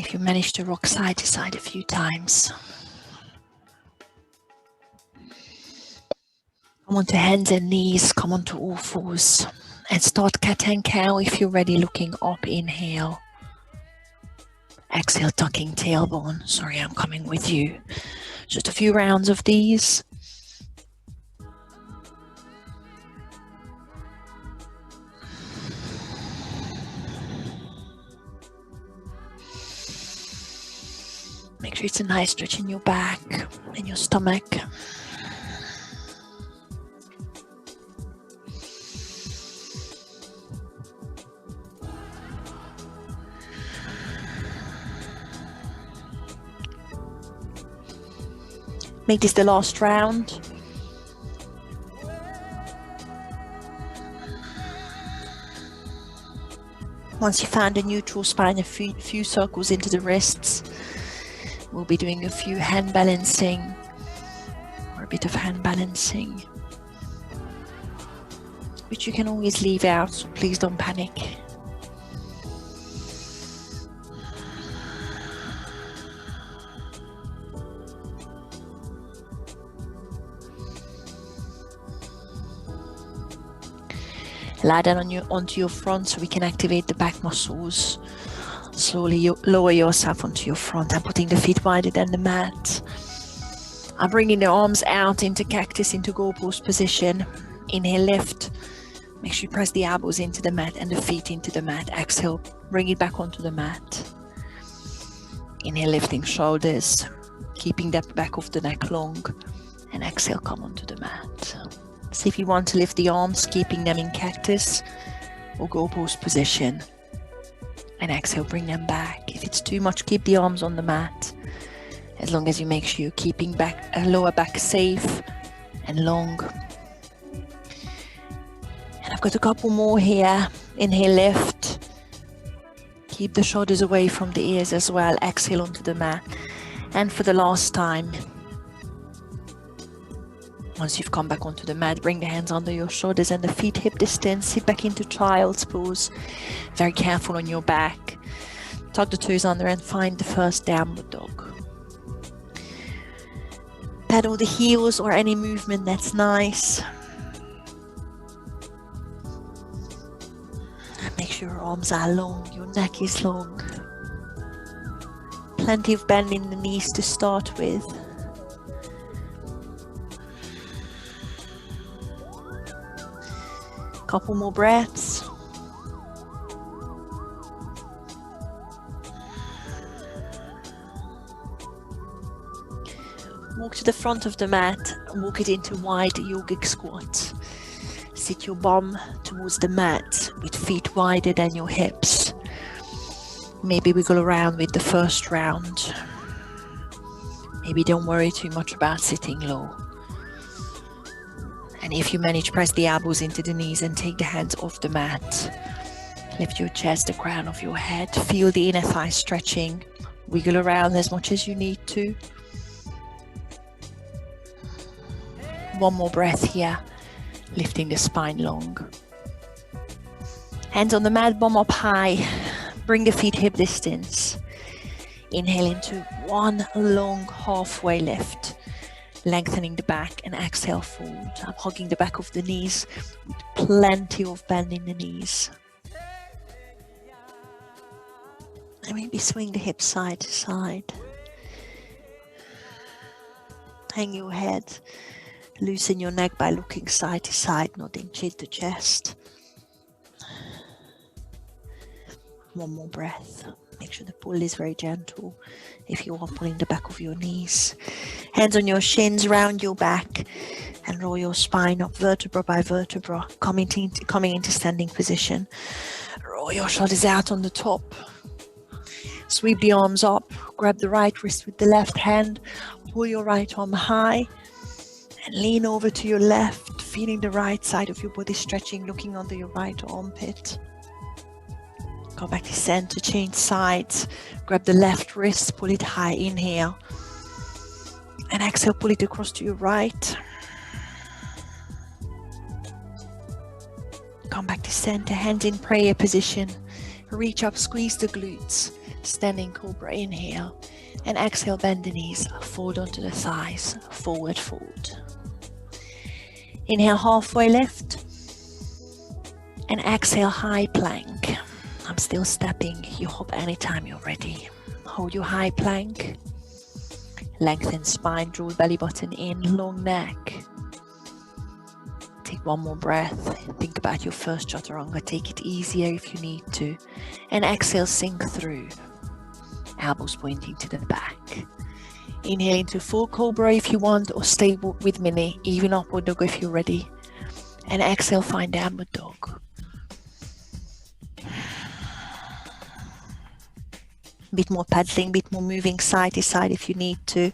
If you manage to rock side to side a few times. Come onto hands and knees, come onto all fours. And start cat and cow if you're ready, looking up, inhale. Exhale, tucking tailbone. Sorry, I'm coming with you. Just a few rounds of these. Make sure it's a nice stretch in your back and your stomach. Make this the last round. Once you found a neutral spine, a few circles into the wrists, we'll be doing a few hand balancing, or a bit of hand balancing, which you can always leave out, so please don't panic. Lie down onto your front so we can activate the back muscles. Slowly lower yourself onto your front and putting the feet wider than the mat. I'm bringing the arms out into cactus, into goal post position. Inhale, lift. Make sure you press the elbows into the mat and the feet into the mat. Exhale, bring it back onto the mat. Inhale, lifting shoulders, keeping that back of the neck long. And exhale, come onto the mat. See if you want to lift the arms, keeping them in cactus or goal post position. And exhale, bring them back. If it's too much, keep the arms on the mat. As long as you make sure you're keeping back lower back safe and long. And I've got a couple more here. Inhale, lift. Keep the shoulders away from the ears as well. Exhale onto the mat. And for the last time, once you've come back onto the mat, bring the hands under your shoulders and the feet hip distance. Sit back into child's pose. Very careful on your back. Tuck the toes under and find the first downward dog. Pedal the heels or any movement that's nice. And make sure your arms are long, your neck is long. Plenty of bend in the knees to start with. Couple more breaths. Walk to the front of the mat and walk it into wide yogic squat. Sit your bum towards the mat with feet wider than your hips. Maybe wiggle around with the first round. Maybe don't worry too much about sitting low. And if you manage, press the elbows into the knees and take the hands off the mat. Lift your chest, the crown of your head. Feel the inner thigh stretching. Wiggle around as much as you need to. One more breath here, lifting the spine long. Hands on the mat, bum up high. Bring the feet hip distance. Inhale into one long halfway lift. Lengthening the back and exhale forward. I'm hugging the back of the knees with plenty of bend in the knees. And maybe swing the hips side to side. Hang your head. Loosen your neck by looking side to side, nodding chin to chest. One more breath. Make sure the pull is very gentle if you are pulling the back of your knees. Hands on your shins, round your back and roll your spine up vertebra by vertebra, coming into standing position. Roll your shoulders out on the top. Sweep the arms up, grab the right wrist with the left hand, pull your right arm high and lean over to your left, feeling the right side of your body stretching, looking under your right armpit. Go back to center, change sides, grab the left wrist, pull it high, inhale. And exhale, pull it across to your right. Come back to center, hands in prayer position. Reach up, squeeze the glutes. standing cobra, inhale, and exhale, bend the knees, fold onto the thighs, forward fold. Inhale, halfway lift, and exhale, high plank. I'm still stepping, you hop anytime you're ready. Hold your high plank, lengthen spine, draw belly button in, long neck. Take one more breath, think about your first chaturanga, take it easier if you need to, and exhale, sink through, elbows pointing to the back. Inhale into full cobra if you want, or stay with me, even upward dog if you're ready, and exhale, find downward dog. Bit more paddling, bit more moving side to side if you need to.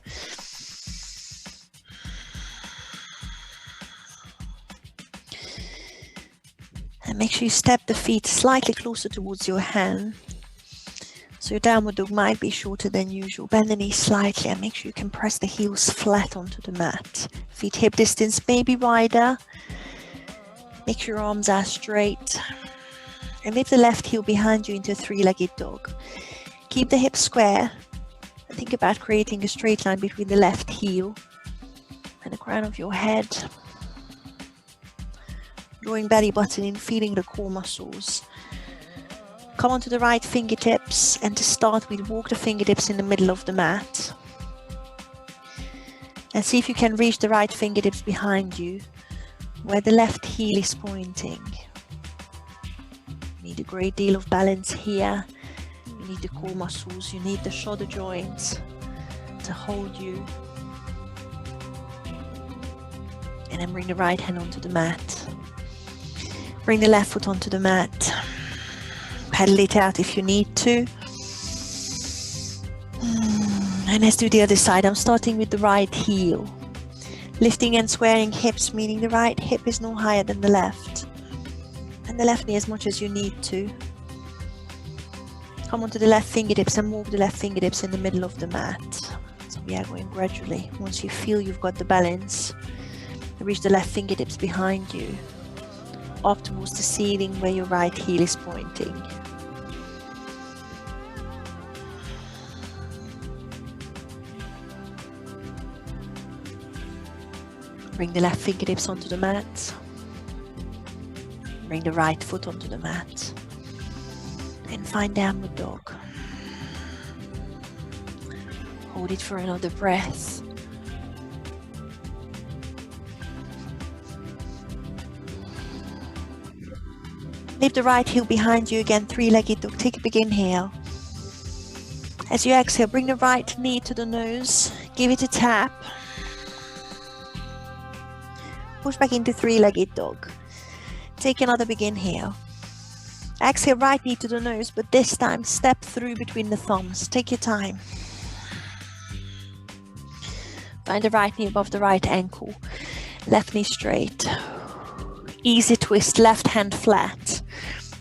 And make sure you step the feet slightly closer towards your hand. So your downward dog might be shorter than usual. Bend the knees slightly and make sure you can press the heels flat onto the mat. Feet hip distance maybe wider. Make sure your arms are straight. And lift the left heel behind you into a three-legged dog. Keep the hips square. And think about creating a straight line between the left heel and the crown of your head. Drawing belly button in, feeling the core muscles. Come onto the right fingertips, and to start with, walk the fingertips in the middle of the mat. And see if you can reach the right fingertips behind you, where the left heel is pointing. You need a great deal of balance here. You need the core muscles, you need the shoulder joints to hold you. And then bring the right hand onto the mat. Bring the left foot onto the mat. Pedal it out if you need to. And let's do the other side. I'm starting with the right heel. Lifting and squaring hips, meaning the right hip is no higher than the left. And the left knee as much as you need to. Come onto the left fingertips and move the left fingertips in the middle of the mat. So we are going gradually. Once you feel you've got the balance, reach the left fingertips behind you, up towards the ceiling where your right heel is pointing. Bring the left fingertips onto the mat. Bring the right foot onto the mat. And find downward dog. Hold it for another breath. Leave the right heel behind you again, three-legged dog. Take a big inhale. As you exhale, bring the right knee to the nose. Give it a tap. Push back into three-legged dog. Take another big inhale. Exhale, right knee to the nose, but this time step through between the thumbs. Take your time. Find the right knee above the right ankle. Left knee straight. Easy twist, left hand flat.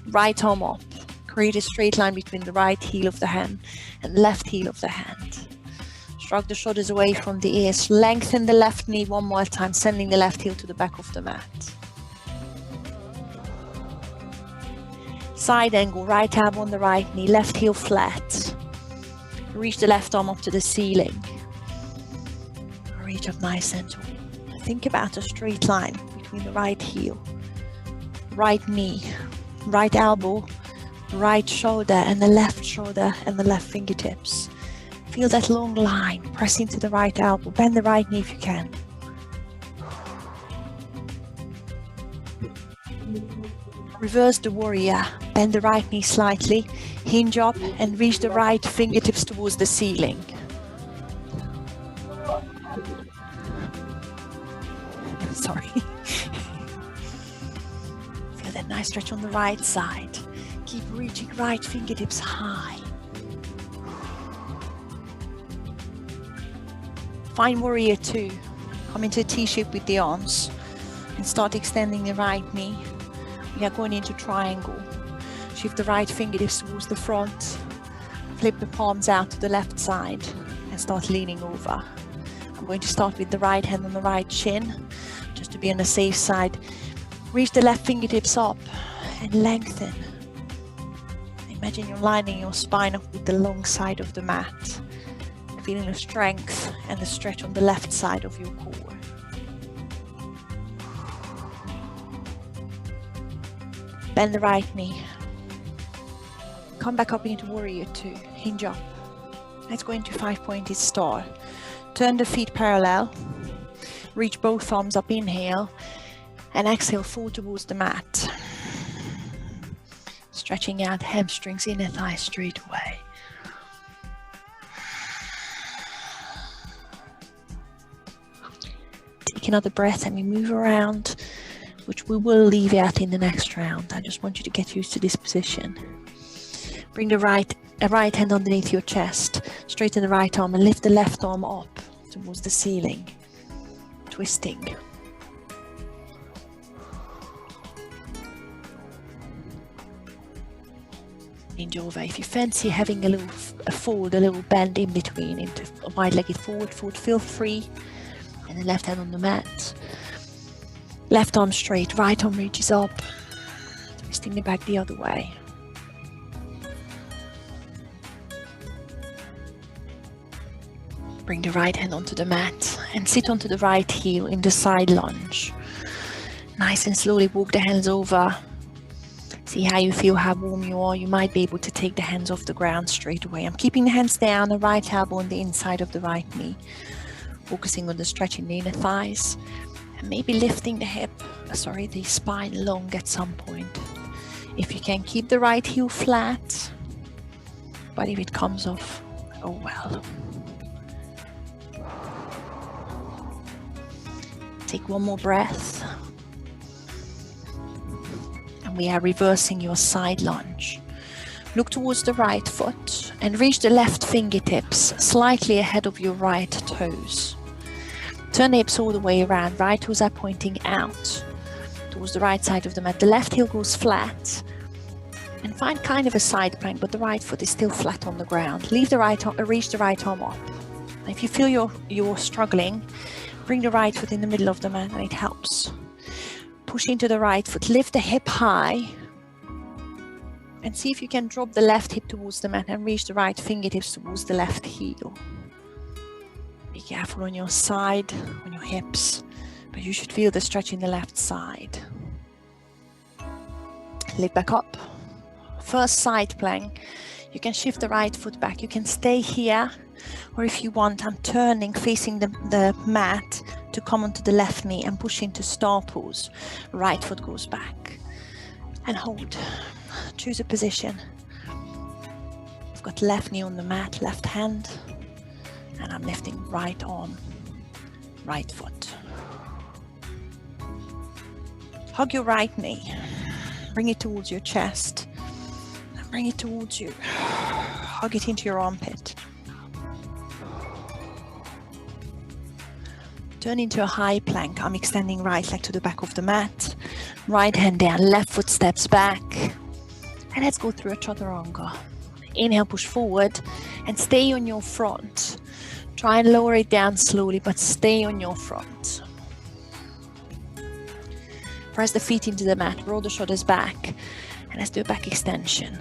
Right arm up. Create a straight line between the right heel of the hand and the left heel of the hand. Shrug the shoulders away from the ears. Lengthen the left knee one more time, sending the left heel to the back of the mat. Side angle, right elbow on the right knee, left heel flat. Reach the left arm up to the ceiling. Reach up nice and tall. Think about a straight line between the right heel, right knee, right elbow, right shoulder, and the left shoulder and the left fingertips. Feel that long line. Press into the right elbow. Bend the right knee if you can. Reverse the warrior. Bend the right knee slightly. Hinge up and reach the right fingertips towards the ceiling. Sorry. Feel that nice stretch on the right side. Keep reaching right fingertips high. Find warrior two. Come into a T-shape with the arms and start extending the right knee. We are going into triangle. Shift the right fingertips towards the front. Flip the palms out to the left side and start leaning over. I'm going to start with the right hand on the right shin, just to be on the safe side. Reach the left fingertips up and lengthen. And Imagine you're lining your spine up with the long side of the mat, feeling the strength and the stretch on the left side of your core. Bend the right knee. Come back up into Warrior 2. Hinge up. Let's go into 5-pointed star. Turn the feet parallel. Reach both arms up, inhale. And exhale, fall towards the mat. Stretching out hamstrings, inner thighs straight away. Take another breath and we move around, which we will leave out in the next round. I just want you to get used to this position. Bring the right hand underneath your chest, straighten the right arm and lift the left arm up towards the ceiling. Twisting. Injova. If you fancy having a little fold, a little bend in between into a wide-legged forward fold, feel free. And the left hand on the mat. Left arm straight, right arm reaches up. Twisting the back the other way. Bring the right hand onto the mat and sit onto the right heel in the side lunge. Nice and slowly walk the hands over. See how you feel, how warm you are. You might be able to take the hands off the ground straight away. I'm keeping the hands down, the right elbow on the inside of the right knee. Focusing on the stretch in the inner thighs. And maybe lifting the spine long at some point. If you can, keep the right heel flat. But if it comes off, oh well. Take one more breath. And we are reversing your side lunge. Look towards the right foot and reach the left fingertips slightly ahead of your right toes. Turn the hips all the way around. Right toes are pointing out towards the right side of the mat. The left heel goes flat. And find kind of a side plank, but the right foot is still flat on the ground. Leave the right arm, reach the right arm up. If you feel you're struggling, bring the right foot in the middle of the mat and it helps. Push into the right foot, lift the hip high. And see if you can drop the left hip towards the mat and reach the right fingertips towards the left heel. Be careful on your side, on your hips, but you should feel the stretch in the left side. Lift back up. First side plank. You can shift the right foot back. You can stay here, or if you want, I'm turning, facing the mat to come onto the left knee and push into star pose. Right foot goes back. And hold. Choose a position. I've got left knee on the mat, left hand. And I'm lifting right arm, right foot. Hug your right knee. Bring it towards your chest. And bring it towards you. Hug it into your armpit. Turn into a high plank. I'm extending right leg to the back of the mat. Right hand down, left foot steps back. And let's go through a chaturanga. Inhale, push forward and stay on your front. Try and lower it down slowly, but stay on your front. Press the feet into the mat, roll the shoulders back, and let's do a back extension.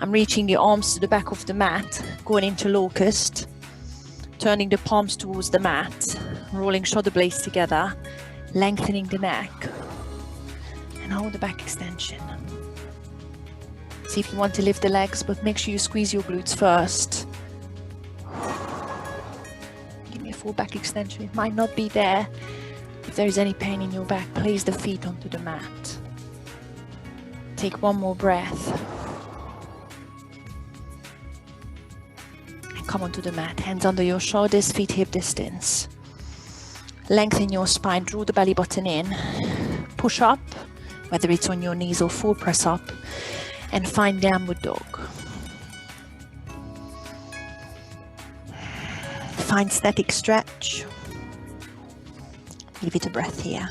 I'm reaching the arms to the back of the mat, going into locust, turning the palms towards the mat, rolling shoulder blades together, lengthening the neck, and hold the back extension. See if you want to lift the legs, but make sure you squeeze your glutes first. Full back extension. It might not be there. If there is any pain in your back, place the feet onto the mat. Take one more breath. And come onto the mat. Hands under your shoulders, feet hip distance. Lengthen your spine, draw the belly button in. Push up, whether it's on your knees or full press up. And find downward dog. Find static stretch. Give it a breath here.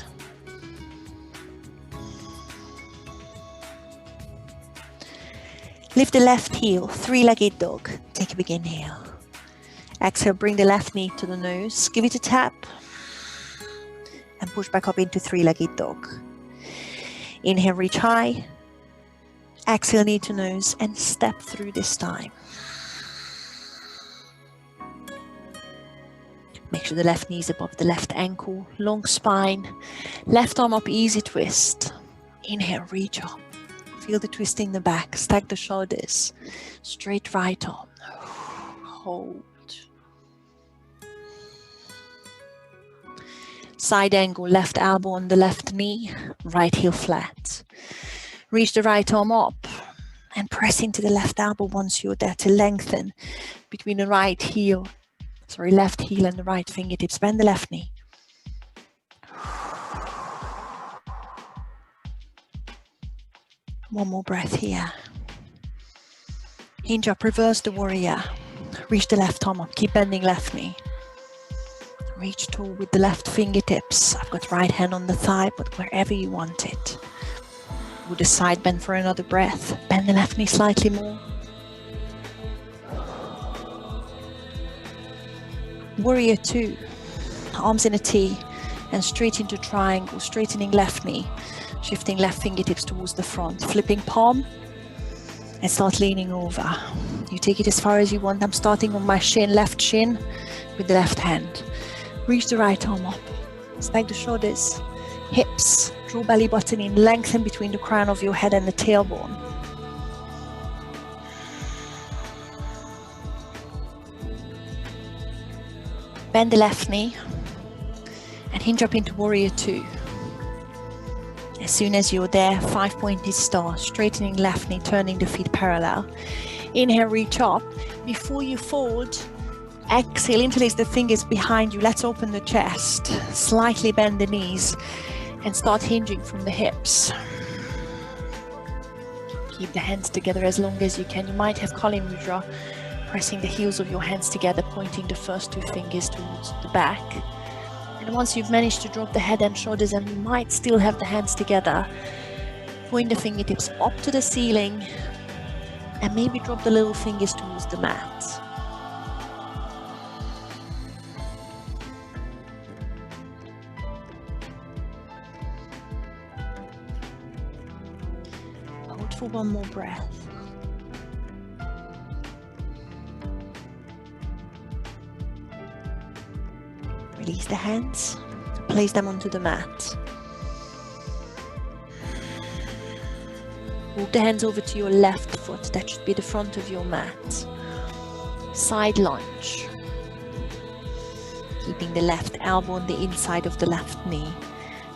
Lift the left heel, three-legged dog. Take a big inhale. Exhale, bring the left knee to the nose. Give it a tap. And push back up into three-legged dog. Inhale, reach high. Exhale, knee to nose, and step through this time. Make sure the left knee is above the left ankle, long spine, left arm up, easy twist. Inhale, reach up. Feel the twist in the back, stack the shoulders, straight right arm. Hold. Side angle, left elbow on the left knee, right heel flat. Reach the right arm up and press into the left elbow once you're there to lengthen between the left heel and the right fingertips. Bend the left knee. One more breath here. Hinge up, reverse the warrior. Reach the left arm up, keep bending left knee. Reach tall with the left fingertips. I've got right hand on the thigh, but wherever you want it. With the side bend for another breath. Bend the left knee slightly more. Warrior 2. Arms in a T and straight into triangle, straightening left knee. Shifting left fingertips towards the front, flipping palm and start leaning over. You take it as far as you want. I'm starting on my shin, left shin with the left hand. Reach the right arm up, stack the shoulders, hips, draw belly button in, lengthen between the crown of your head and the tailbone. Bend the left knee and hinge up into Warrior 2. As soon as you're there, 5-pointed star, straightening left knee, turning the feet parallel. Inhale, reach up. Before you fold, exhale, interlace the fingers behind you. Let's open the chest. Slightly bend the knees and start hinging from the hips. Keep the hands together as long as you can. You might have Kali Mudra, pressing the heels of your hands together, pointing the first 2 fingers towards the back. And once you've managed to drop the head and shoulders, and you might still have the hands together, point the fingertips up to the ceiling and maybe drop the little fingers towards the mat. Hold for one more breath. Release the hands, place them onto the mat. Walk the hands over to your left foot, that should be the front of your mat. Side lunge. Keeping the left elbow on the inside of the left knee,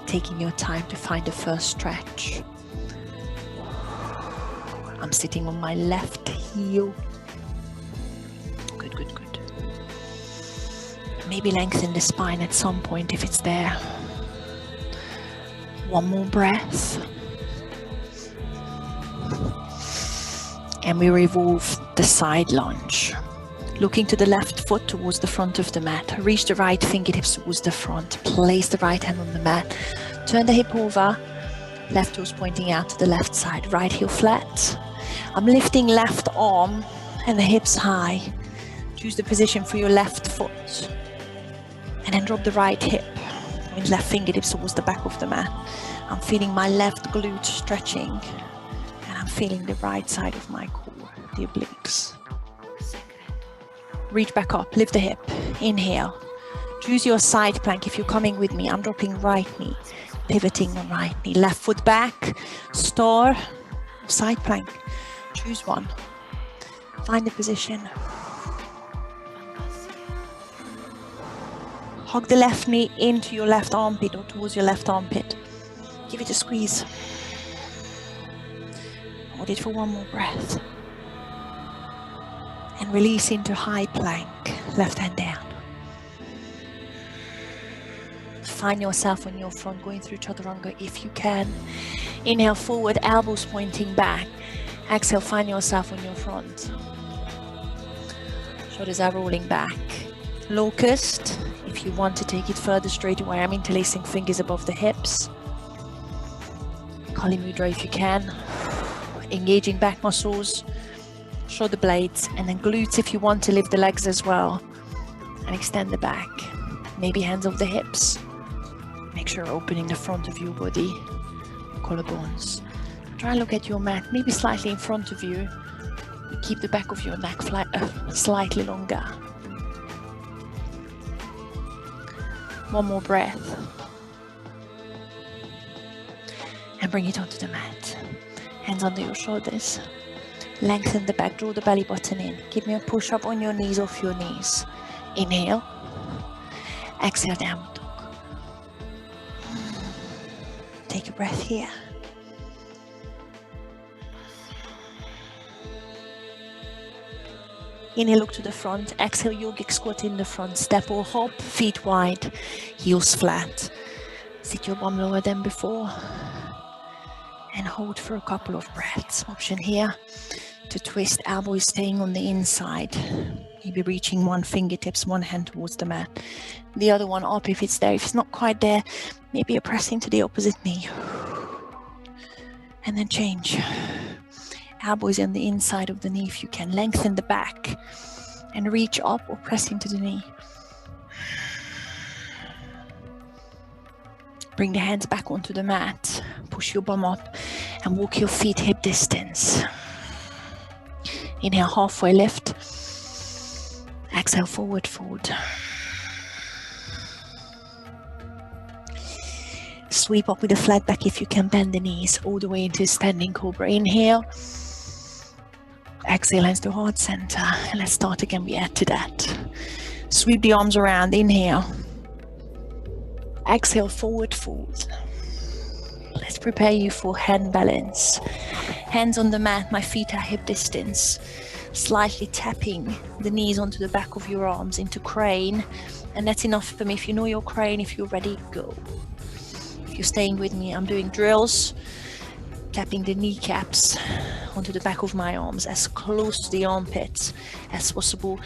taking your time to find the first stretch. I'm sitting on my left heel. Good, good, good. Maybe lengthen the spine at some point if it's there. One more breath. And we revolve the side lunge. Looking to the left foot towards the front of the mat. Reach the right fingertips towards the front. Place the right hand on the mat. Turn the hip over. Left toes pointing out to the left side. Right heel flat. I'm lifting left arm and the hips high. Choose the position for your left foot. And then drop the right hip with left fingertips towards the back of the mat. I'm feeling my left glute stretching, and I'm feeling the right side of my core, the obliques. Reach back up, lift the hip, inhale. Choose your side plank. If you're coming with me, I'm dropping right knee, pivoting on right knee, left foot back, star, side plank. Choose one. Find the position. Hug the left knee into your left armpit or towards your left armpit. Give it a squeeze. Hold it for one more breath. And release into high plank, left hand down. Find yourself on your front, going through Chaturanga if you can. Inhale forward, elbows pointing back. Exhale, find yourself on your front. Shoulders are rolling back. Locust, if you want to take it further straight away, I'm interlacing fingers above the hips. Kali Mudra if you can. Engaging back muscles, shoulder blades, and then glutes if you want to lift the legs as well. And extend the back. Maybe hands over the hips. Make sure you're opening the front of your body, collarbones. Try and look at your mat, maybe slightly in front of you. Keep the back of your neck slightly longer. One more breath. And bring it onto the mat. Hands under your shoulders. Lengthen the back, draw the belly button in. Give me a push up on your knees, off your knees. Inhale. Exhale, downward dog. Take a breath here. Inhale, look to the front. Exhale, yogic squat in the front. Step or hop, feet wide, heels flat. Sit your bum lower than before. And hold for a couple of breaths. Option here to twist, elbows staying on the inside. Maybe reaching one fingertips, one hand towards the mat. The other one up if it's there. If it's not quite there, maybe you're pressing to the opposite knee. And then change. Elbows on the inside of the knee if you can. Lengthen the back and reach up or press into the knee. Bring the hands back onto the mat. Push your bum up and walk your feet hip distance. Inhale, halfway lift. Exhale, forward fold. Sweep up with a flat back if you can. Bend the knees all the way into standing cobra. Inhale. Exhale, hands to heart center. And let's start again. We add to that. Sweep the arms around. Inhale. Exhale, forward fold. Let's prepare you for hand balance. Hands on the mat, my feet are hip distance. Slightly tapping the knees onto the back of your arms into crane. And that's enough for me. If you know your crane, if you're ready, go. If you're staying with me, I'm doing drills. Tapping the kneecaps onto the back of my arms as close to the armpits as possible.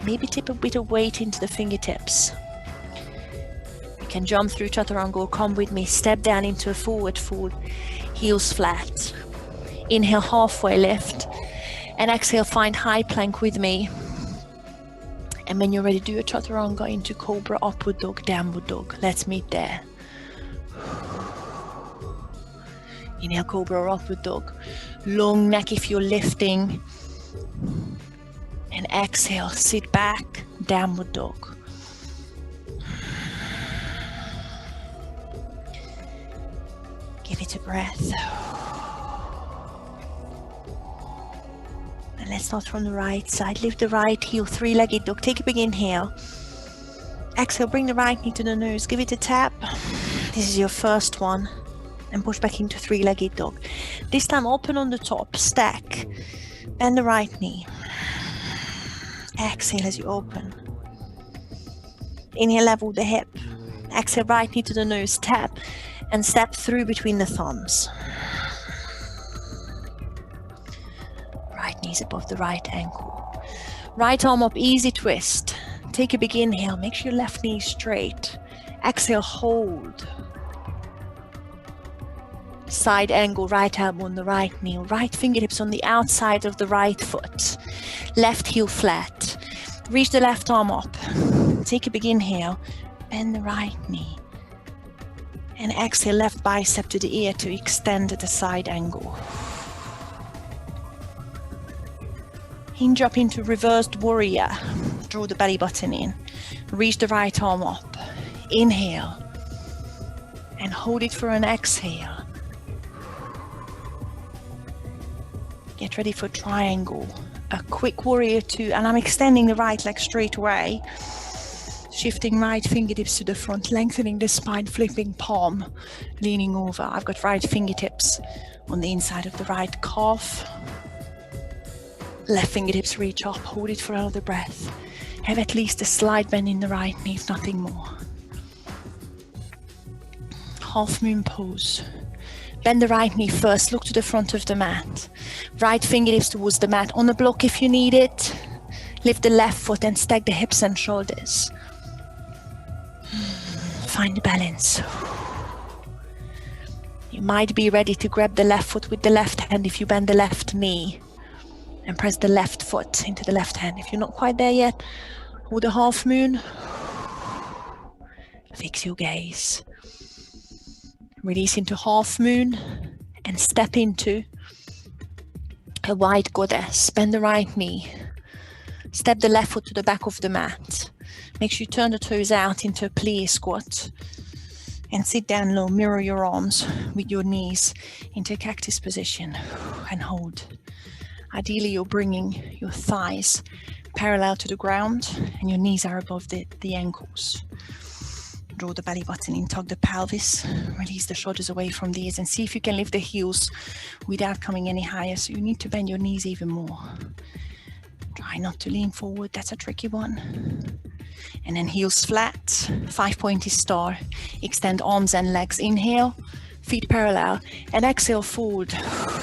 Maybe tip a bit of weight into the fingertips. You can jump through chaturanga or come with me. Step down into a forward fold, heels flat. Inhale, halfway lift. And exhale, find high plank with me. And when you're ready, do a chaturanga into cobra, upward dog, downward dog. Let's meet there. Inhale, cobra or upward dog. Long neck if you're lifting. And exhale, sit back, downward dog. Give it a breath. And let's start from the right side. Lift the right heel, three-legged dog. Take a big inhale. Exhale, bring the right knee to the nose. Give it a tap. This is your first one. And push back into three-legged dog. This time open on the top, stack. Bend the right knee. Exhale as you open. Inhale, level the hip. Exhale, right knee to the nose, tap. And step through between the thumbs. Right knee's above the right ankle. Right arm up, easy twist. Take a big inhale, make sure your left knee is straight. Exhale, hold. Side angle, right elbow on the right knee, right fingertips on the outside of the right foot. Left heel flat. Reach the left arm up. Take a big inhale, bend the right knee. And exhale, left bicep to the ear to extend at the side angle. Hinge up into reversed warrior. Draw the belly button in. Reach the right arm up. Inhale. And hold it for an exhale. Get ready for triangle. A quick warrior two. And I'm extending the right leg straight away. Shifting right fingertips to the front, lengthening the spine, flipping palm, leaning over. I've got right fingertips on the inside of the right calf. Left fingertips reach up, hold it for another breath. Have at least a slight bend in the right knee, if nothing more. Half moon pose. Bend the right knee first, look to the front of the mat. Right fingertips towards the mat, on the block if you need it. Lift the left foot and stack the hips and shoulders. Find the balance. You might be ready to grab the left foot with the left hand if you bend the left knee and press the left foot into the left hand. If you're not quite there yet, hold a half moon. Fix your gaze. Release into half moon and step into a wide goddess. Bend the right knee. Step the left foot to the back of the mat. Make sure you turn the toes out into a plie squat. And sit down low. Mirror your arms with your knees into a cactus position and hold. Ideally, you're bringing your thighs parallel to the ground and your knees are above the ankles. Draw the belly button in, tug the pelvis, release the shoulders away from the ears, and see if you can lift the heels without coming any higher. So you need to bend your knees even more. Try not to lean forward, that's a tricky one. And then heels flat, 5-pointed star. Extend arms and legs. Inhale, feet parallel, and exhale forward,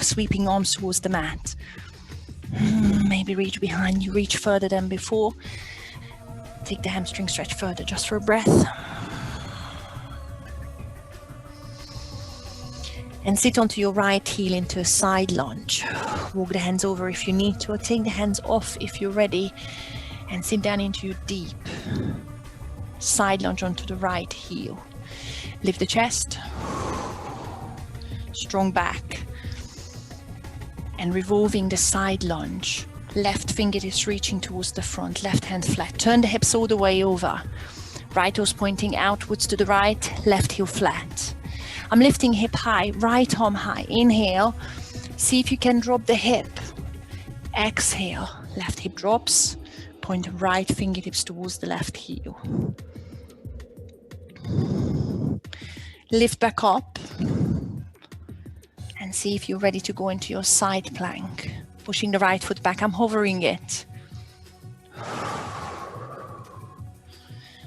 sweeping arms towards the mat. Maybe reach behind you, reach further than before. Take the hamstring stretch further, just for a breath. And sit onto your right heel into a side lunge. Walk the hands over if you need to, or take the hands off if you're ready. And sit down into your deep side lunge onto the right heel. Lift the chest. Strong back. And revolving the side lunge. Left fingertips reaching towards the front, left hand flat. Turn the hips all the way over. Right toes pointing outwards to the right, left heel flat. I'm lifting hip high, right arm high. Inhale, see if you can drop the hip. Exhale, left hip drops. Point right fingertips towards the left heel. Lift back up. And see if you're ready to go into your side plank. Pushing the right foot back, I'm hovering it.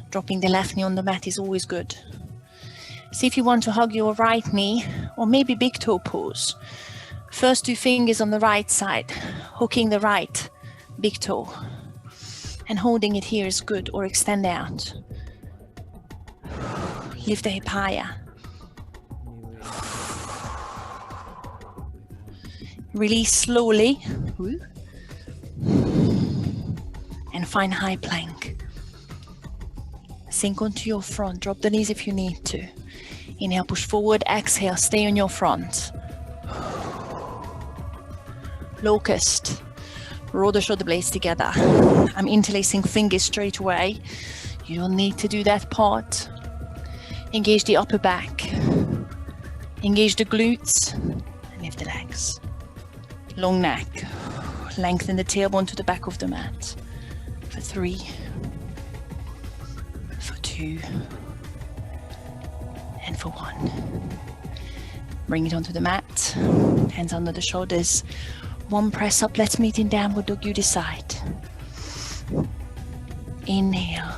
Dropping the left knee on the mat is always good. See if you want to hug your right knee, or maybe big toe pose. First 2 fingers on the right side, hooking the right big toe. And holding it here is good, or extend out. Lift the hip higher. Release slowly. And find high plank. Sink onto your front. Drop the knees if you need to. Inhale, push forward. Exhale, stay on your front. Locust. Roll the shoulder blades together. I'm interlacing fingers straight away. You don't need to do that part. Engage the upper back. Engage the glutes. And lift the legs. Long neck. Lengthen the tailbone to the back of the mat. For 3. For 2. And for 1. Bring it onto the mat. Hands under the shoulders. 1 press up. Let's meet in downward dog. You decide. Inhale.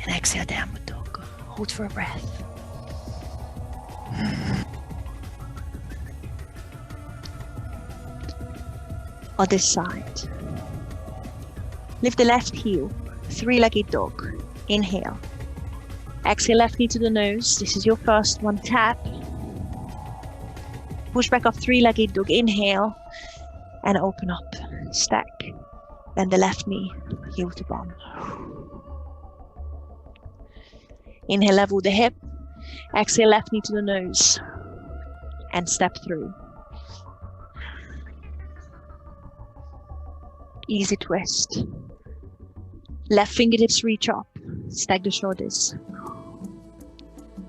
And exhale, downward dog. Hold for a breath. Other side. Lift the left heel. 3-legged dog. Inhale. Exhale, left knee to the nose. This is your first one. Tap. Push back up, 3-legged dog. Inhale. And open up. Stack. Bend the left knee. Heel to bum. Inhale, level the hip. Exhale, left knee to the nose. And step through. Easy twist. Left fingertips reach up. Stack the shoulders.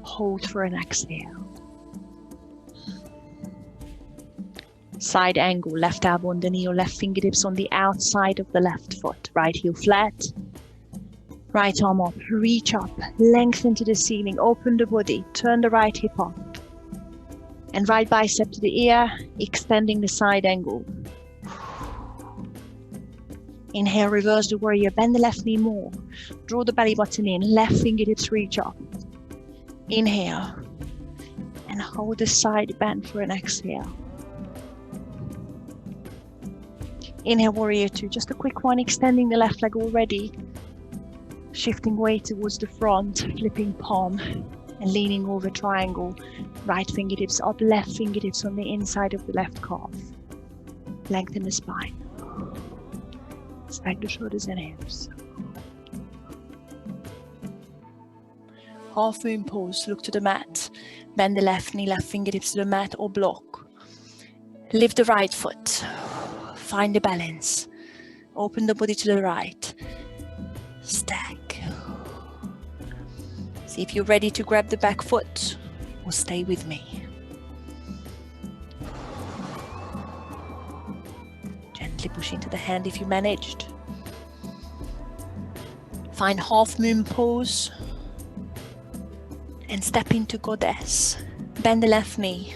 Hold for an exhale. Side angle. Left elbow on the knee or left fingertips on the outside of the left foot. Right heel flat. Right arm up. Reach up. Lengthen to the ceiling. Open the body. Turn the right hip up. And right bicep to the ear. Extending the side angle. Inhale, reverse the warrior, bend the left knee more. Draw the belly button in, left fingertips reach up. Inhale. And hold the side bend for an exhale. Inhale, warrior 2, just a quick one, extending the left leg already. Shifting weight towards the front, flipping palm and leaning over triangle. Right fingertips up, left fingertips on the inside of the left calf. Lengthen the spine. Stack the shoulders and hips. Half moon pose, look to the mat. Bend the left knee, left fingertips to the mat or block. Lift the right foot. Find the balance. Open the body to the right. Stack. See if you're ready to grab the back foot or stay with me. Gently push into the hand if you managed. Find half moon pose and step into goddess. Bend the left knee.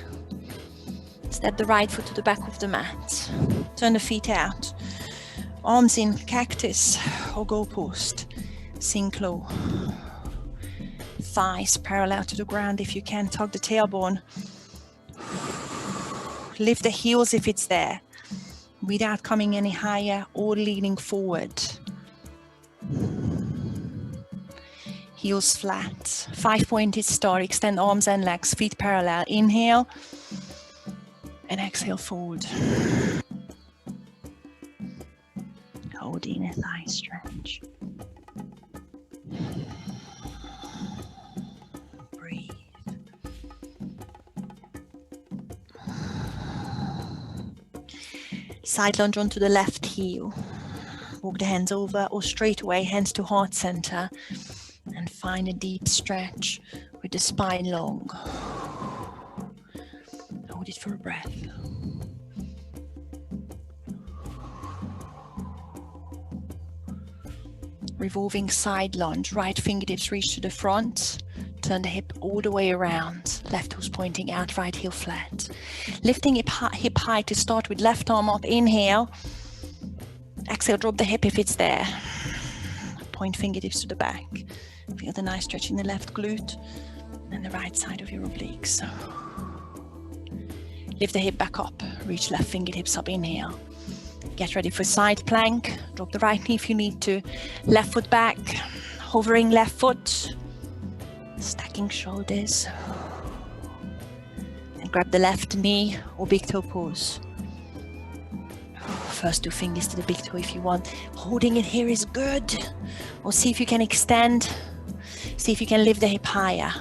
Step the right foot to the back of the mat. Turn the feet out. Arms in cactus or goal post. Sink low. Thighs parallel to the ground if you can. Tug the tailbone. Lift the heels if it's there, without coming any higher or leaning forward. Heels flat. 5-pointed star. Extend arms and legs. Feet parallel. Inhale. And exhale, fold. Holding a thigh stretch. Breathe. Side lunge onto the left heel. Walk the hands over or straight away, hands to heart center. And find a deep stretch with the spine long. Hold it for a breath. Revolving side lunge, right fingertips reach to the front. Turn the hip all the way around. Left toes pointing out, right heel flat. Lifting hip high to start with left arm up. Inhale. Exhale, drop the hip if it's there. Point fingertips to the back. Feel the nice stretch in the left glute and the right side of your obliques. Lift the hip back up. Reach left fingertips up. Inhale. Get ready for side plank. Drop the right knee if you need to. Left foot back. Hovering left foot. Stacking shoulders. And grab the left knee or big toe pose. First 2 fingers to the big toe if you want. Holding it here is good. Or see if you can extend. See if you can lift the hip higher.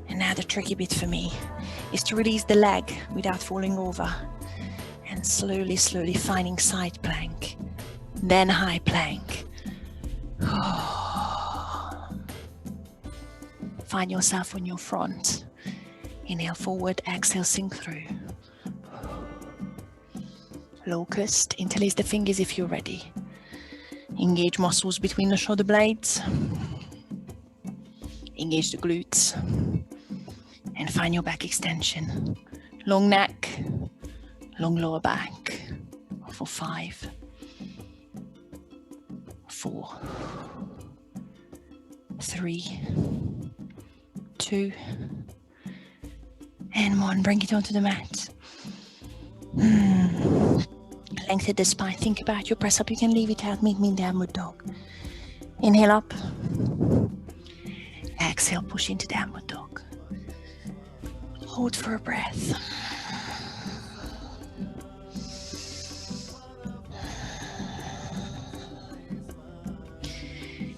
And now the tricky bit for me is to release the leg without falling over. And slowly, slowly finding side plank. Then high plank. Find yourself on your front. Inhale forward, exhale, sink through. Locust, interlace the fingers if you're ready. Engage muscles between the shoulder blades. Engage the glutes. And find your back extension. Long neck, long lower back. For 5, 4, 3, 2, and 1. Bring it onto the mat. Lengthen the spine. Think about your press up. You can leave it out. Meet me in downward dog. Inhale up. Exhale, push into downward dog. Hold for a breath.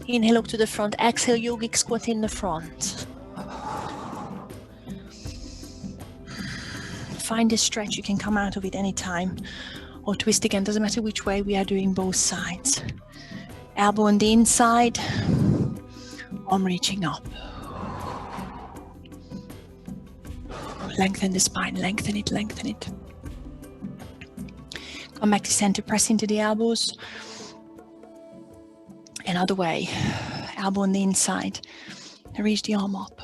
Inhale, look to the front. Exhale, yogic squat in the front. Find a stretch. You can come out of it anytime. Or twist again, doesn't matter which way, we are doing both sides. Elbow on the inside, arm reaching up. Lengthen the spine, lengthen it, lengthen it. Come back to center, press into the elbows. Another way, elbow on the inside, reach the arm up.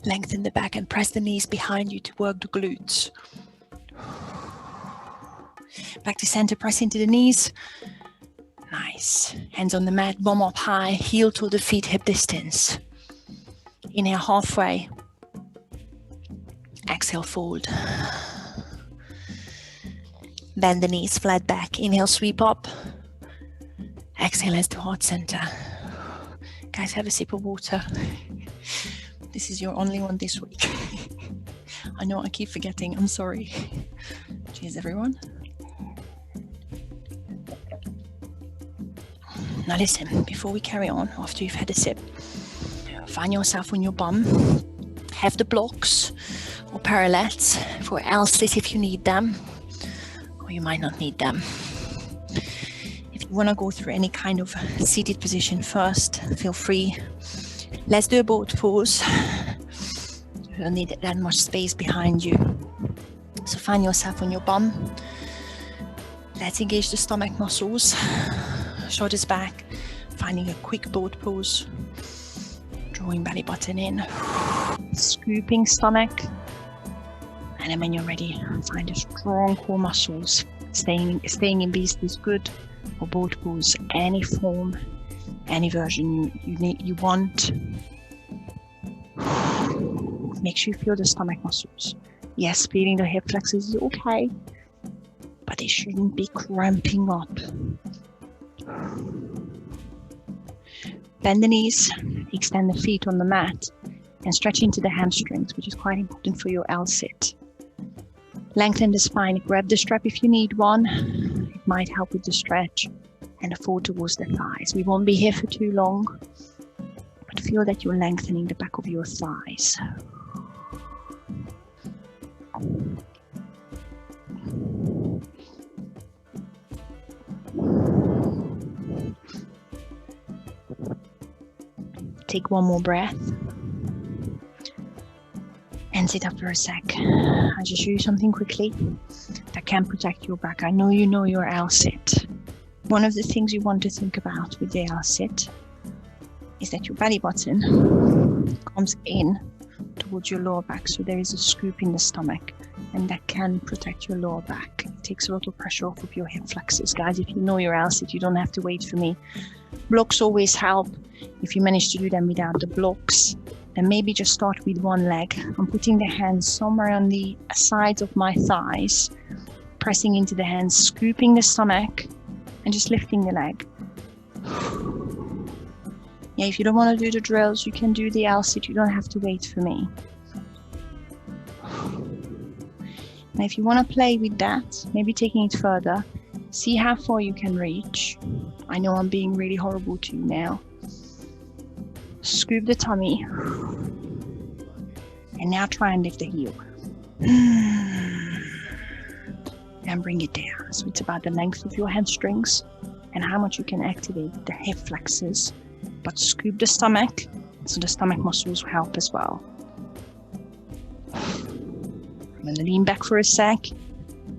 Lengthen the back and press the knees behind you to work the glutes. Back to center, press into the knees. Nice. Hands on the mat, bum up high, heel to the feet, hip distance. Inhale halfway. Exhale, fold. Bend the knees, flat back. Inhale, sweep up. Exhale, hands to heart center. Guys, have a sip of water. This is your only one this week. I know I keep forgetting, I'm sorry. Cheers, everyone. Now listen, before we carry on, after you've had a sip, find yourself on your bum. Have the blocks or parallettes for L-sit if you need them, or you might not need them. If you want to go through any kind of seated position first, feel free. Let's do a boat pose. You don't need that much space behind you. So find yourself on your bum. Let's engage the stomach muscles. Shoulders back, finding a quick boat pose. Drawing belly button in. Scooping stomach. And then when you're ready, find a strong core muscles. Staying in beast is good. Or boat pose, any form, any version you want. Make sure you feel the stomach muscles. Yes, feeling the hip flexors is okay, but they shouldn't be cramping up. Bend the knees, extend the feet on the mat, and stretch into the hamstrings, which is quite important for your L-sit. Lengthen the spine, grab the strap if you need one. It might help with the stretch, and fold towards the thighs. We won't be here for too long, but feel that you're lengthening the back of your thighs. Take one more breath and sit up for a sec. I'll just show you something quickly that can protect your back. I know you know your L-sit. One of the things you want to think about with the L-sit is that your belly button comes in towards your lower back, so there is a scoop in the stomach, and that can protect your lower back. It takes a lot of pressure off of your hip flexors. Guys, if you know your L-sit, you don't have to wait for me. Blocks always help. If you manage to do them without the blocks, then maybe just start with one leg. I'm putting the hands somewhere on the sides of my thighs, pressing into the hands, scooping the stomach, and just lifting the leg. Yeah, if you don't want to do the drills, you can do the L-sit. You don't have to wait for me. Now, if you want to play with that, maybe taking it further, see how far you can reach. I know I'm being really horrible to you now. Scoop the tummy. And now try and lift the heel. And bring it down. So it's about the length of your hamstrings and how much you can activate the hip flexors. But scoop the stomach, so the stomach muscles will help as well. I'm going to lean back for a sec.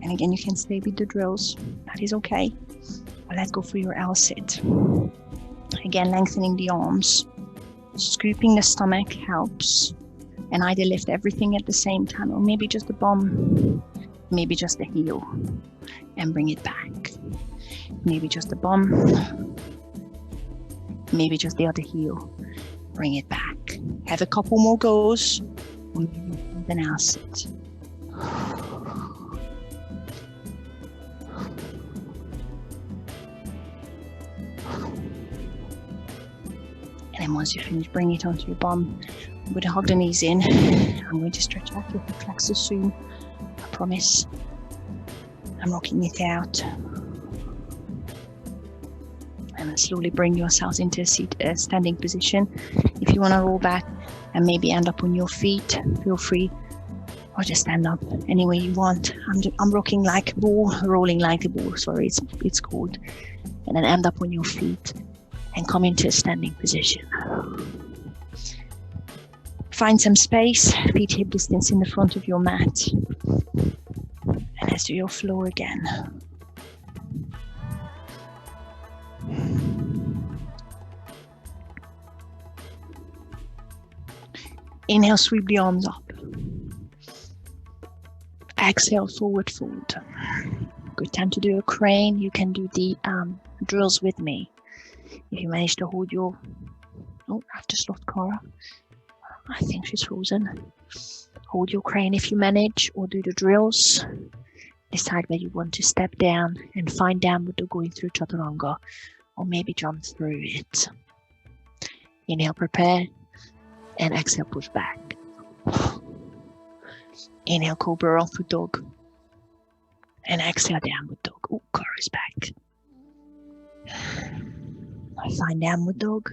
And again, you can stay with the drills. That is okay. But let's go for your L-sit. Again, lengthening the arms. Scooping the stomach helps. And either lift everything at the same time, or maybe just the bum, maybe just the heel, and bring it back. Maybe just the bum, maybe just the other heel, bring it back. Have a couple more goes, then I'll sit. And then once you finish, bring it onto your bum. I'm going to hug the knees in. I'm going to stretch out your hip flexors soon. I promise. I'm rocking it out. And slowly bring yourselves into a standing position. If you want to roll back and maybe end up on your feet, feel free. Or just stand up any way you want. I'm rocking like a ball, rolling like a ball. Sorry, it's called. And then end up on your feet and come into a standing position. Find some space, feet hip distance in the front of your mat. And let's do your flow again. Inhale, sweep the arms up. Exhale, forward fold. Good time to do a crane. You can do the drills with me. If you manage to hold your... Oh, I've just lost Cara. I think she's frozen. Hold your crane if you manage, or do the drills. Decide where you want to step down and find downward dog going through chaturanga, or maybe jump through it. Inhale, prepare, and exhale, push back. Inhale, cobra, off with dog, and exhale, downward dog. Oh, Cara's back. Find downward dog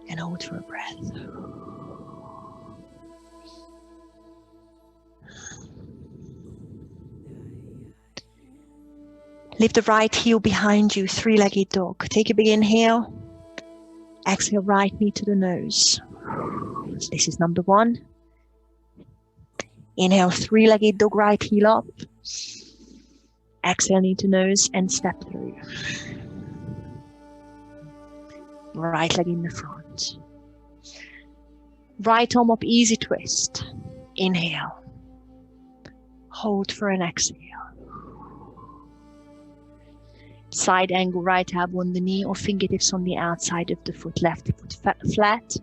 and hold for a breath. Lift the right heel behind you, three-legged dog. Take a big inhale. Exhale, right knee to the nose. This is number 1. Inhale, three-legged dog, right heel up. Exhale, knee to nose and step through. Right leg in the front. Right arm up, easy twist. Inhale. Hold for an exhale. Side angle, right elbow on the knee or fingertips on the outside of the foot. Left foot flat,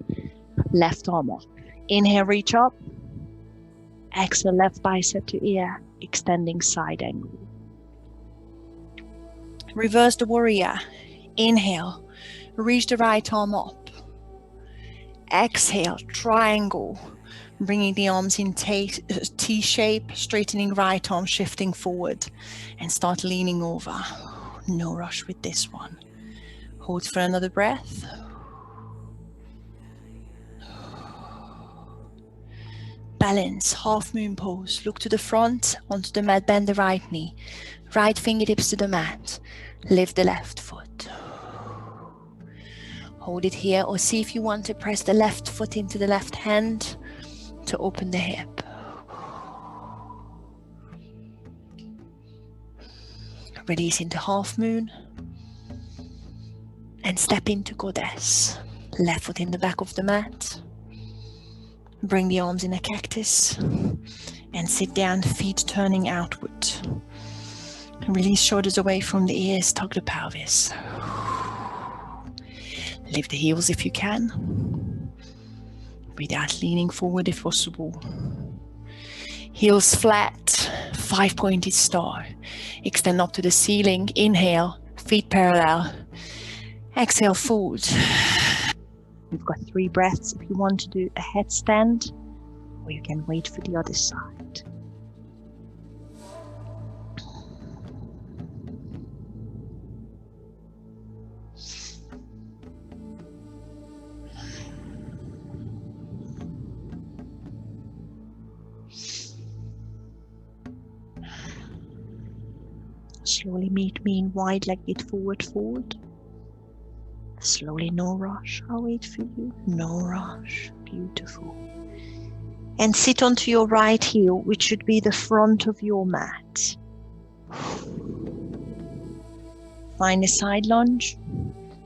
left arm up. Inhale, reach up. Exhale, left bicep to ear, extending side angle. Reverse the warrior. Inhale, reach the right arm up. Exhale, triangle, bringing the arms in T shape, straightening right arm, shifting forward, and start leaning over. No rush with this one. Hold for another breath. Balance, half moon pose. Look to the front, onto the mat, bend the right knee. Right fingertips to the mat. Lift the left foot. Hold it here, or see if you want to press the left foot into the left hand to open the hip. Release into half moon. And step into goddess. Left foot in the back of the mat. Bring the arms in a cactus. And sit down, feet turning outward. Release shoulders away from the ears, tug the pelvis. Lift the heels if you can. Breathe out, leaning forward if possible. Heels flat, 5-pointed star. Extend up to the ceiling. Inhale, feet parallel. Exhale, fold. We've got 3 breaths if you want to do a headstand, or you can wait for the other side. Slowly meet me in wide-legged forward fold. Slowly, no rush. I'll wait for you. No rush. Beautiful. And sit onto your right heel, which should be the front of your mat. Find a side lunge.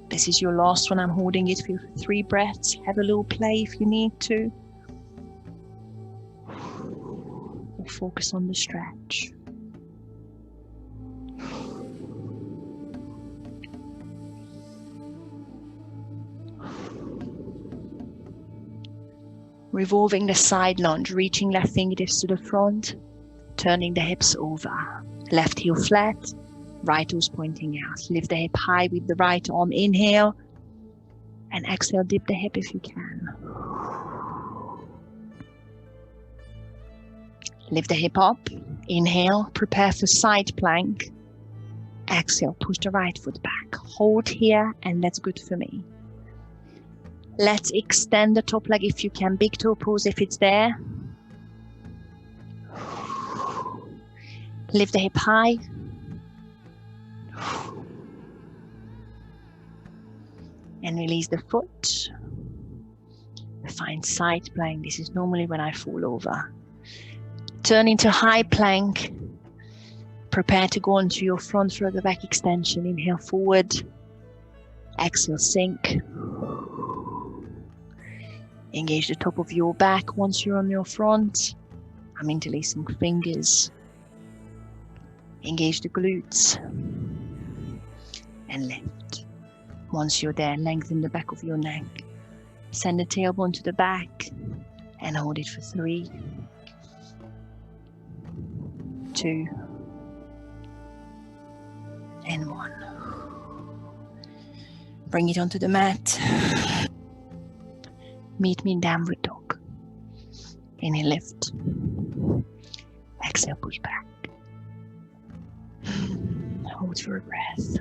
This is your last one. I'm holding it for 3 breaths. Have a little play if you need to. Or focus on the stretch. Revolving the side lunge, reaching left fingertips to the front, turning the hips over. Left heel flat, right toes pointing out. Lift the hip high with the right arm. Inhale, and exhale, dip the hip if you can. Lift the hip up. Inhale, prepare for side plank. Exhale, push the right foot back. Hold here, and that's good for me. Let's extend the top leg if you can. Big toe pose if it's there. Lift the hip high. And release the foot. Find side plank. This is normally when I fall over. Turn into high plank. Prepare to go onto your front further back extension. Inhale forward. Exhale, sink. Engage the top of your back once you're on your front. I'm interlacing fingers. Engage the glutes. And lift. Once you're there, lengthen the back of your neck. Send the tailbone to the back and hold it for 3, 2, and 1. Bring it onto the mat. Meet me in downward dog. Inhale, lift. Exhale, push back. Hold for a breath.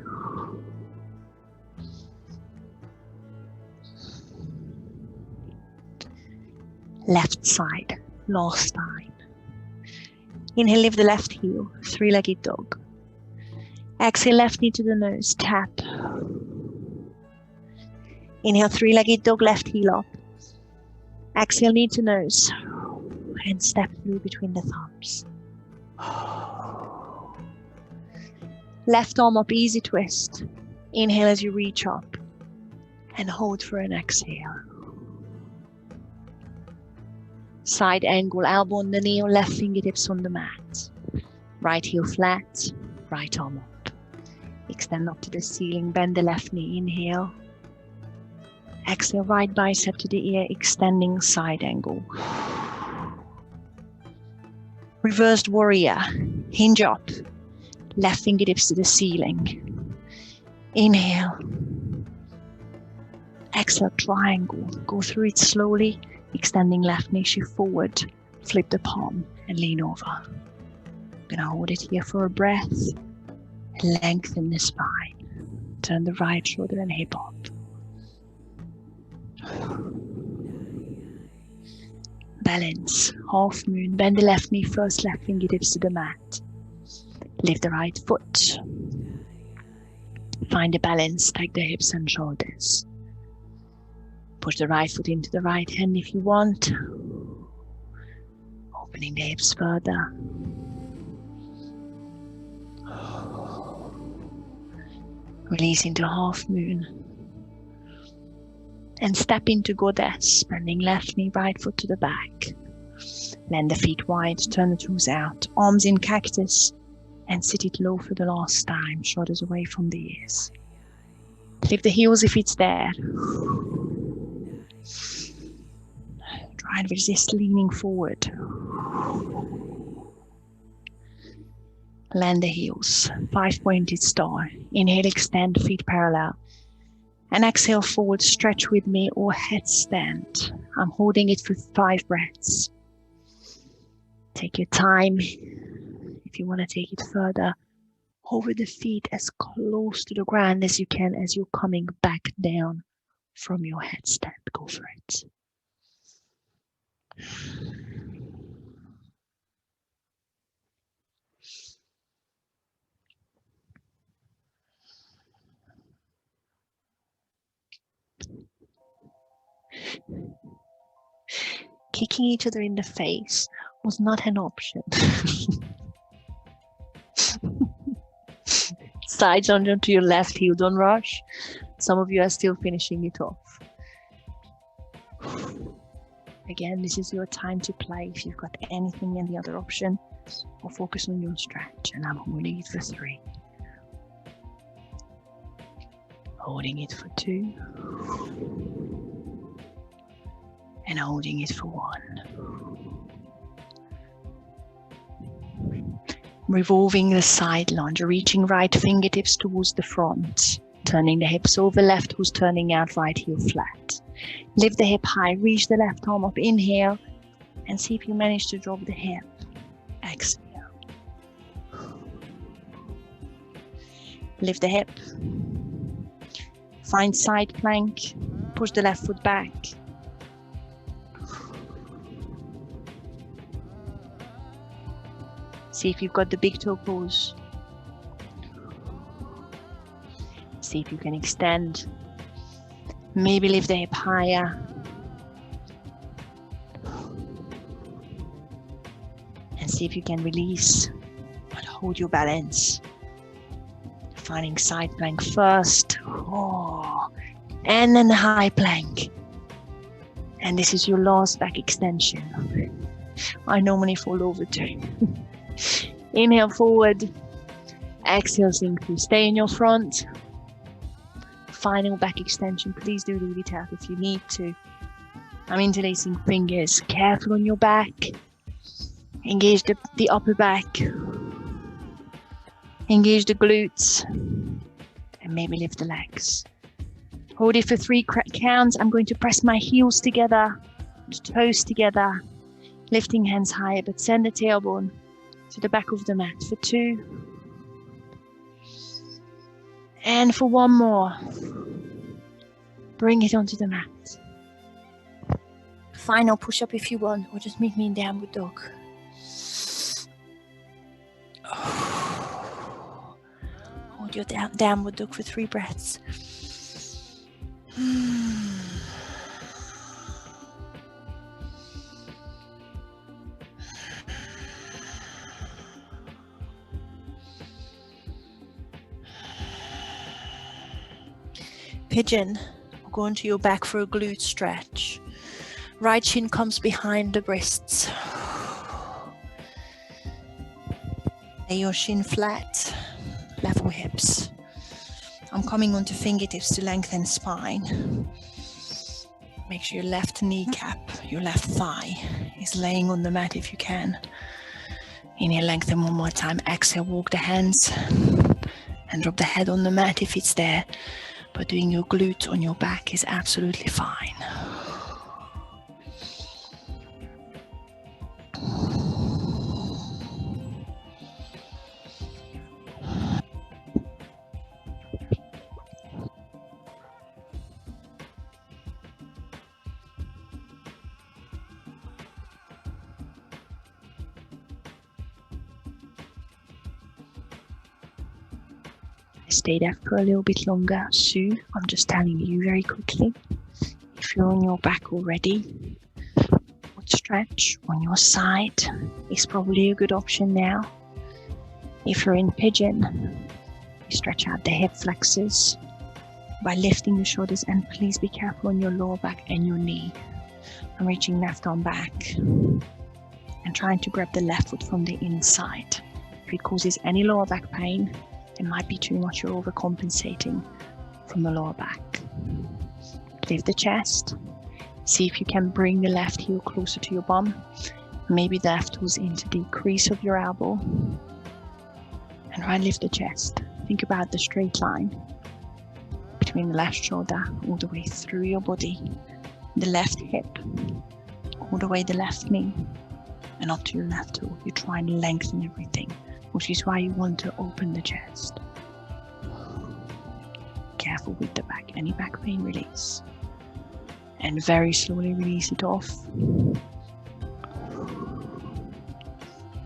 Left side, last time. Inhale, lift the left heel, three-legged dog. Exhale, left knee to the nose, tap. Inhale, three-legged dog, left heel up. Exhale, knee to nose, and step through between the thumbs. Left arm up, easy twist. Inhale as you reach up, and hold for an exhale. Side angle, elbow on the knee or left fingertips on the mat. Right heel flat, right arm up. Extend up to the ceiling, bend the left knee, inhale. Exhale, right bicep to the ear, extending side angle. Reversed warrior, hinge up, left fingertips to the ceiling. Inhale. Exhale, triangle, go through it slowly. Extending left knee, shift forward, flip the palm and lean over. I'm gonna hold it here for a breath. Lengthen the spine. Turn the right shoulder and hip up. Balance, half moon, bend the left knee first, left fingertips to the mat. Lift the right foot. Find the balance, stack the hips and shoulders. Push the right foot into the right hand if you want. Opening the hips further. Release into half moon. And step into goddess, bending left knee, right foot to the back. Land the feet wide, turn the toes out. Arms in cactus. And sit it low for the last time, shoulders away from the ears. Lift the heels if it's there. Try and resist leaning forward. Land the heels, 5-pointed star. Inhale, extend, feet parallel. And exhale, forward, stretch with me or headstand. I'm holding it for 5 breaths. Take your time. If you want to take it further, hover the feet as close to the ground as you can as you're coming back down from your headstand. Go for it. Kicking each other in the face was not an option. Sides onto your left heel, don't rush. Some of you are still finishing it off. Again, this is your time to play. If you've got anything in the other option, or focus on your stretch. And I'm holding it for 3. Holding it for 2. And holding it for 1. Revolving the side lunge, reaching right fingertips towards the front. Turning the hips over, left who's turning out, right heel flat. Lift the hip high, reach the left arm up, inhale, and see if you manage to drop the hip. Exhale. Lift the hip. Find side plank, push the left foot back. See if you've got the big toe pose. See if you can extend. Maybe lift the hip higher. And see if you can release, but hold your balance. Finding side plank first. Oh. And then the high plank. And this is your last back extension. I normally fall over too. Inhale forward, exhale sink through, stay in your front. Final back extension, please do leave it out if you need to. I'm interlacing fingers, careful on your back. Engage the upper back. Engage the glutes. And maybe lift the legs. Hold it for 3 counts. I'm going to press my heels together, toes together. Lifting hands higher, but send the tailbone to the back of the mat for 2. And for 1 more. Bring it onto the mat. Final push-up if you want, or just meet me in downward dog. Hold your downward dog for 3 breaths. Pigeon. Go onto your back for a glute stretch. Right shin comes behind the wrists. Lay your shin flat, level hips. I'm coming onto fingertips to lengthen spine. Make sure your left kneecap, your left thigh is laying on the mat if you can. Inhale, lengthen one more time. Exhale, walk the hands and drop the head on the mat if it's there. But doing your glutes on your back is absolutely fine. Stay there for a little bit longer. Sue, I'm just telling you very quickly, if you're on your back already, stretch on your side is probably a good option now. If you're in pigeon, you stretch out the hip flexors by lifting the shoulders, and please be careful on your lower back and your knee. I'm reaching left arm back and trying to grab the left foot from the inside. If it causes any lower back pain, it might be too much. You're overcompensating from the lower back. Lift the chest. See if you can bring the left heel closer to your bum. Maybe the left toes into the crease of your elbow. And right, lift the chest. Think about the straight line between the left shoulder all the way through your body. The left hip, all the way the left knee, and up to your left toe. You're trying to lengthen everything, which is why you want to open the chest. Careful with the back, any back pain release. And very slowly release it off.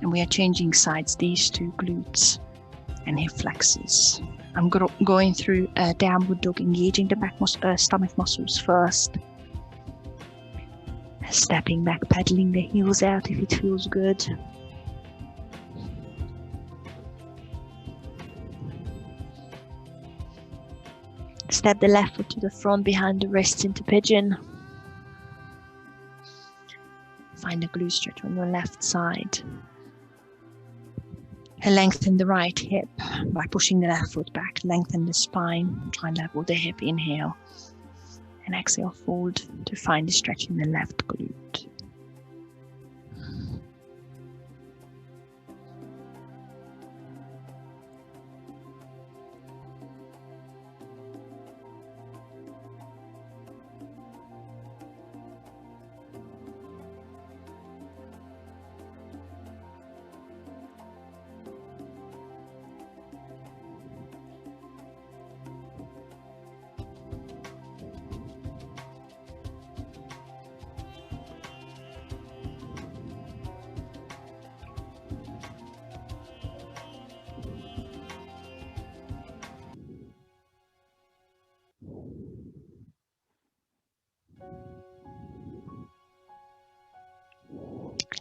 And we are changing sides, these two glutes and hip flexors. I'm going through a downward dog, engaging the stomach muscles first. Stepping back, pedaling the heels out if it feels good. Step the left foot to the front behind the wrists into pigeon. Find a glute stretch on your left side. And lengthen the right hip by pushing the left foot back. Lengthen the spine. Try and level the hip. Inhale. And exhale, fold to find the stretch in the left glute.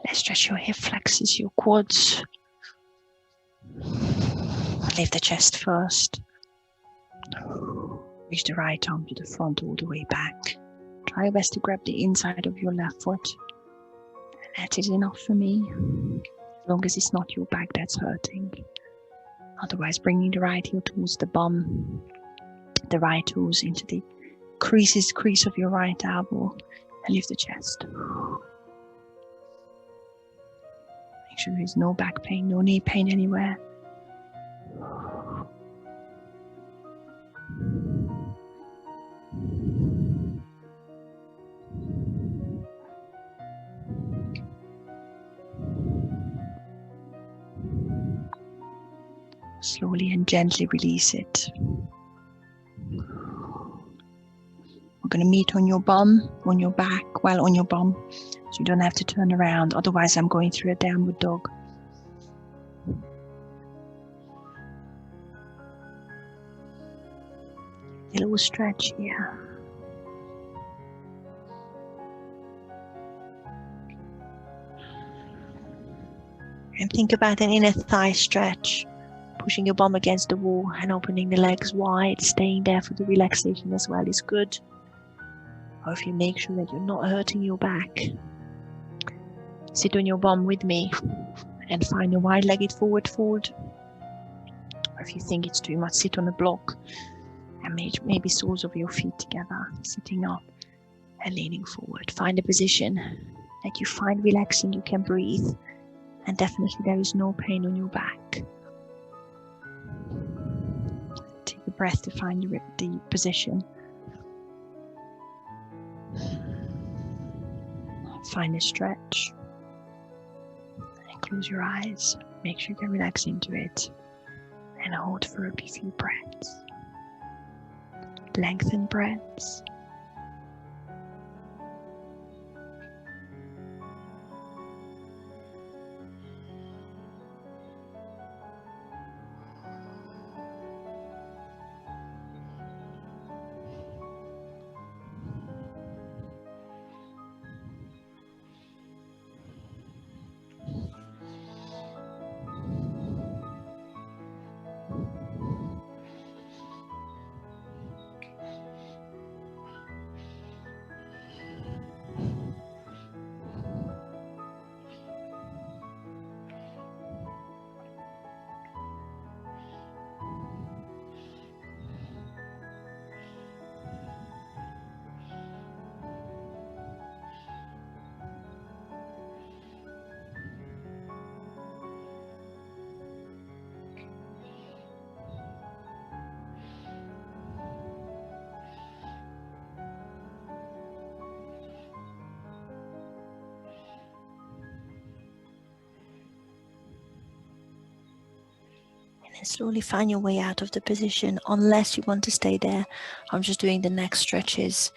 Let's stretch your hip flexors, your quads. Lift the chest first. Reach the right arm to the front all the way back. Try your best to grab the inside of your left foot. That is enough for me. As long as it's not your back that's hurting. Otherwise, bringing the right heel towards the bum. The right toes into the crease of your right elbow. And lift the chest. Make sure there's no back pain, no knee pain anywhere. Slowly and gently release it. We're going to meet on your bum, on your back, well, on your bum, so you don't have to turn around. Otherwise, I'm going through a downward dog. A little stretch here. And think about an inner thigh stretch, pushing your bum against the wall and opening the legs wide, staying there for the relaxation as well is good. Or if you make sure that you're not hurting your back, sit on your bum with me and find a wide-legged forward fold. Or if you think it's too much, sit on a block and maybe soles of your feet together, sitting up and leaning forward. Find a position that you find relaxing, you can breathe, and definitely there is no pain on your back. Take a breath to find the position. Find a stretch and close your eyes. Make sure you can relax into it and hold for a few breaths. Lengthen breaths. And slowly find your way out of the position, unless you want to stay there. I'm just doing the neck stretches.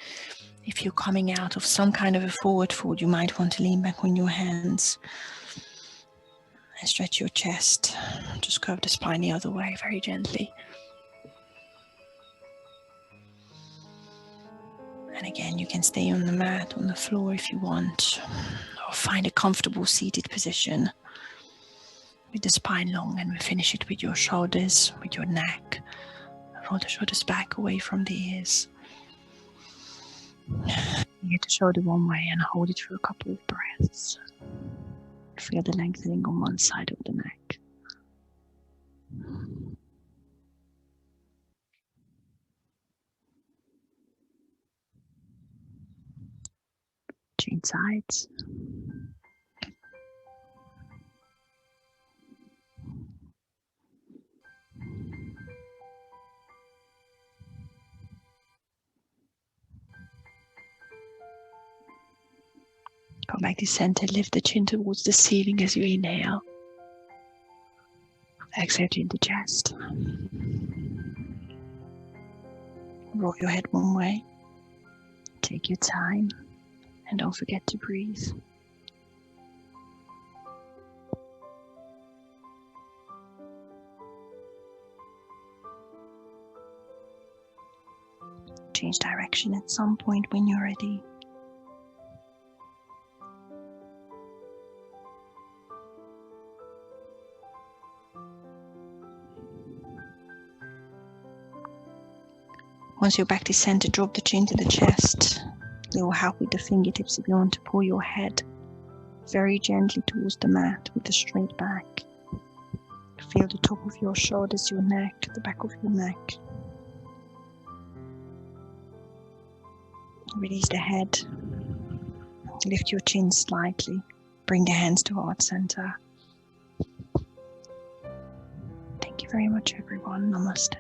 If you're coming out of some kind of a forward fold, you might want to lean back on your hands and stretch your chest. Just curve the spine the other way very gently. And again, you can stay on the mat, on the floor if you want, or find a comfortable seated position with the spine long, and we finish it with your shoulders, with your neck. Roll the shoulders back away from the ears. Get the shoulder one way and hold it for a couple of breaths. Feel the lengthening on one side of the neck. Change sides. Come back to center, lift the chin towards the ceiling as you inhale. Exhale, chin to chest. Roll your head one way. Take your time and don't forget to breathe. Change direction at some point when you're ready. Once you're back to center, drop the chin to the chest. It will help with the fingertips if you want to pull your head very gently towards the mat with a straight back. Feel the top of your shoulders, your neck, the back of your neck. Release the head. Lift your chin slightly. Bring the hands to heart center. Thank you very much, everyone. Namaste.